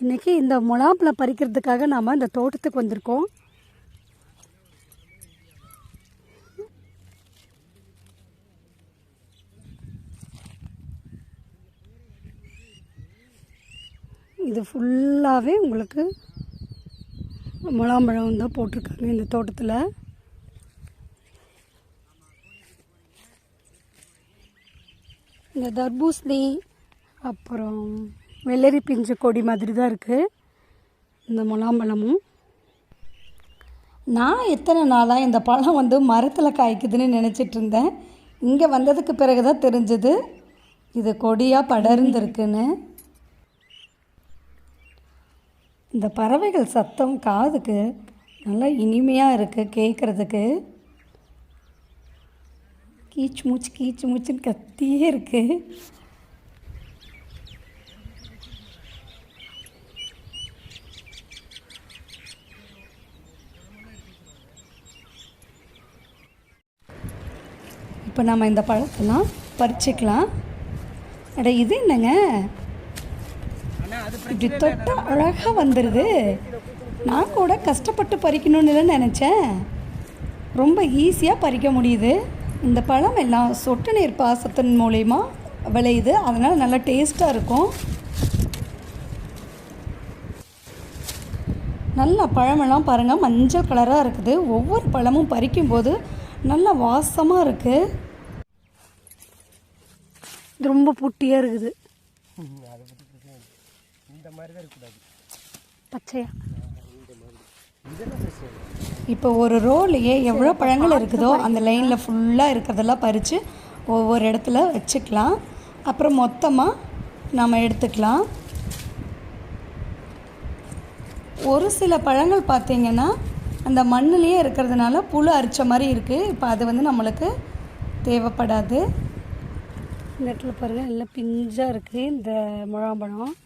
இன்றைக்கி இந்த முலாம்பழம் பறிக்கிறதுக்காக நாம் இந்த தோட்டத்துக்கு வந்திருக்கோம். இது ஃபுல்லாகவே உங்களுக்கு முலாம்பழம் தான் போட்டிருக்காங்க இந்த தோட்டத்தில். இந்த தர்பூசணி அப்புறம் வெள்ளரி பிஞ்சு கொடி மாதிரி தான் இருக்குது இந்த முலாம்பழமும். நான் எத்தனை நாளாக இந்த பழம் மரத்தில் காய்க்குதுன்னு நினச்சிட்டு இருந்தேன். இங்கே வந்ததுக்கு பிறகு தான் தெரிஞ்சது இது கொடியாக படர்ந்துருக்குன்னு. இந்த பறவைகள் சத்தம் காதுக்கு நல்லா இனிமையாக இருக்குது கேட்குறதுக்கு. கீச்சு மூச்சுன்னு கத்தியே இருக்குது. இப்போ நம்ம இந்த பழத்தெல்லாம் பறிச்சுக்கலாம். இது என்னங்க இப்படி தொட்டால் அழகாக வந்துடுது. நான் கூட கஷ்டப்பட்டு பறிக்கணும்னு நினச்சேன். ரொம்ப ஈஸியாக பறிக்க முடியுது. இந்த பழம் எல்லாம் சொட்டு நீர் பாசத்தின் மூலயமா விளையுது. அதனால் நல்லா டேஸ்ட்டாக இருக்கும். நல்லா பழமெல்லாம் பாருங்கள் மஞ்சள் கலராக இருக்குது. ஒவ்வொரு பழமும் பறிக்கும்போது நல்லா வாசமாக இருக்குது. இது ரொம்ப புட்டியாக இருக்குது. பச்சையா இப்போ ஒரு ரோலையே எவ்வளோ பழங்கள் இருக்குதோ அந்த லைனில் ஃபுல்லாக இருக்கிறதெல்லாம் பறித்து ஒவ்வொரு இடத்துல வச்சுக்கலாம். அப்புறம் மொத்தமாக நாம் எடுத்துக்கலாம். ஒரு சில பழங்கள் பார்த்திங்கன்னா அந்த மண்ணிலேயே இருக்கிறதுனால புழு அரிச்ச மாதிரி இருக்குது. இப்போ அது நம்மளுக்கு தேவைப்படாது. இந்த இடத்துல பாருங்கள் எல்லாம் பிஞ்சாக இருக்குது இந்த முலாம்பழம்.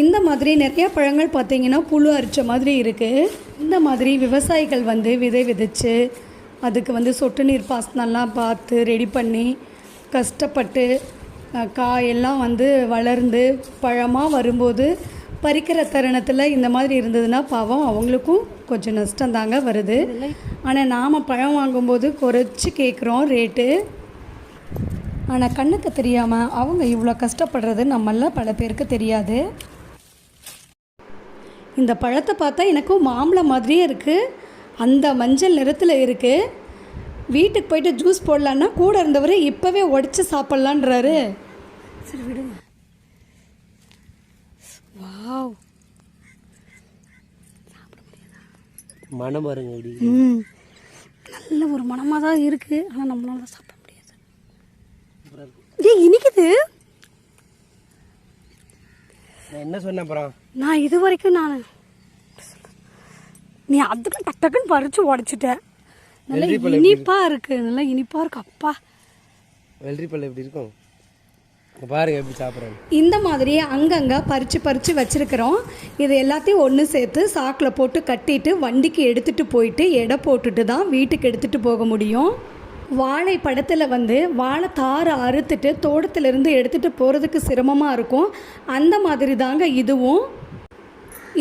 இந்த மாதிரி நிறையா பழங்கள் பார்த்திங்கன்னா புழு அரிச்ச மாதிரி இருக்குது. இந்த மாதிரி விவசாயிகள் விதை விதைச்சு அதுக்கு சொட்டு நீர் பாசனம்லாம் பார்த்து ரெடி பண்ணி கஷ்டப்பட்டு காயெல்லாம் வளர்ந்து பழமாக வரும்போது பறிக்கிற தருணத்தில் இந்த மாதிரி இருந்ததுன்னா பாவம் அவங்களுக்கும் கொஞ்சம் நஷ்டந்தாங்க வருது. ஆனால் நாம் பழம் வாங்கும்போது குறைச்சி கேட்குறோம் ரேட்டு. ஆனால் கண்ணுக்கு தெரியாமல் அவங்க இவ்வளோ கஷ்டப்படுறது நம்மள பல பேருக்கு தெரியாது. இந்த பழத்தை பார்த்தா எனக்கும் மாம்பழம் மாதிரியே இருக்குது. அந்த மஞ்சள் நிறத்தில் இருக்குது. வீட்டுக்கு போயிட்டு ஜூஸ் போடலான்னா கூட இருந்தவர் இப்போவே உடச்சி சாப்பிட்லான்றாரு. சரி விடுங்க. வாவ் மனம் வருங்க. நல்ல ஒரு மனமாக தான் இருக்குது. ஆனால் நம்மளால சாப்பிட முடியாது. இனிக்குது. என்ன சொன்ன அப்புறம் நான் இது வரைக்கும் நீ அதுக்கு டக்குன்னு பறிச்சு உடைச்சிட்ட. நல்லா இனிப்பாக இருக்குது. நல்லா இனிப்பாக இருக்கு. அப்பா வெள்ளரி பழம் எப்படி இருக்கும் பாருங்க எப்படி சாப்பிட்றேன். இந்த மாதிரியே அங்கங்கே பறித்து வச்சுருக்கிறோம். இது எல்லாத்தையும் ஒன்று சேர்த்து சாக்கில் போட்டு கட்டிட்டு வண்டிக்கு எடுத்துகிட்டு போயிட்டு எடை போட்டுட்டு தான் வீட்டுக்கு எடுத்துகிட்டு போக முடியும். வாழை படத்தில் வாழை தாரை அறுத்துட்டு தோட்டத்திலேருந்து எடுத்துகிட்டு போகிறதுக்கு சிரமமாக இருக்கும். அந்த மாதிரி தாங்க இதுவும்.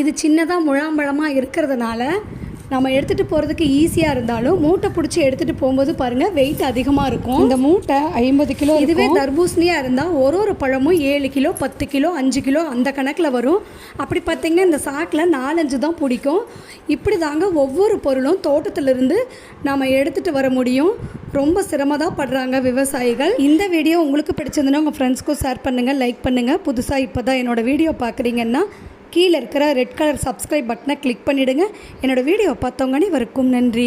இது சின்னதாக முழாம்பழமாக இருக்கிறதுனால நம்ம எடுத்துகிட்டு போகிறதுக்கு ஈஸியாக இருந்தாலும் மூட்டை பிடிச்சி எடுத்துகிட்டு போகும்போது பாருங்கள் வெயிட் அதிகமாக இருக்கும். இந்த மூட்டை 50 கிலோ. இதுவே தர்பூசணியாக இருந்தால் ஒரு பழமும் 7 கிலோ 10 கிலோ 5 கிலோ அந்த கணக்கில் வரும். அப்படி பார்த்திங்கன்னா இந்த சாக்கில் 4-5 தான் பிடிக்கும். இப்படி தாங்க ஒவ்வொரு பொருளும் தோட்டத்திலிருந்து நம்ம எடுத்துகிட்டு வர முடியும். ரொம்ப சிரமமாக படுறாங்க விவசாயிகள். இந்த வீடியோ உங்களுக்கு பிடிச்சிருந்துன்னா உங்கள் ஃப்ரெண்ட்ஸ்க்கும் ஷேர் பண்ணுங்கள், லைக் பண்ணுங்கள். புதுசாக இப்போ தான் என்னோடய வீடியோ பார்க்குறீங்கன்னா கீழே இருக்கிற ரெட் கலர் சப்ஸ்கிரைப் பட்டனை கிளிக் பண்ணிவிடுங்க. என்னோடய வீடியோ பார்த்தவங்க அனைவருக்கும் நன்றி.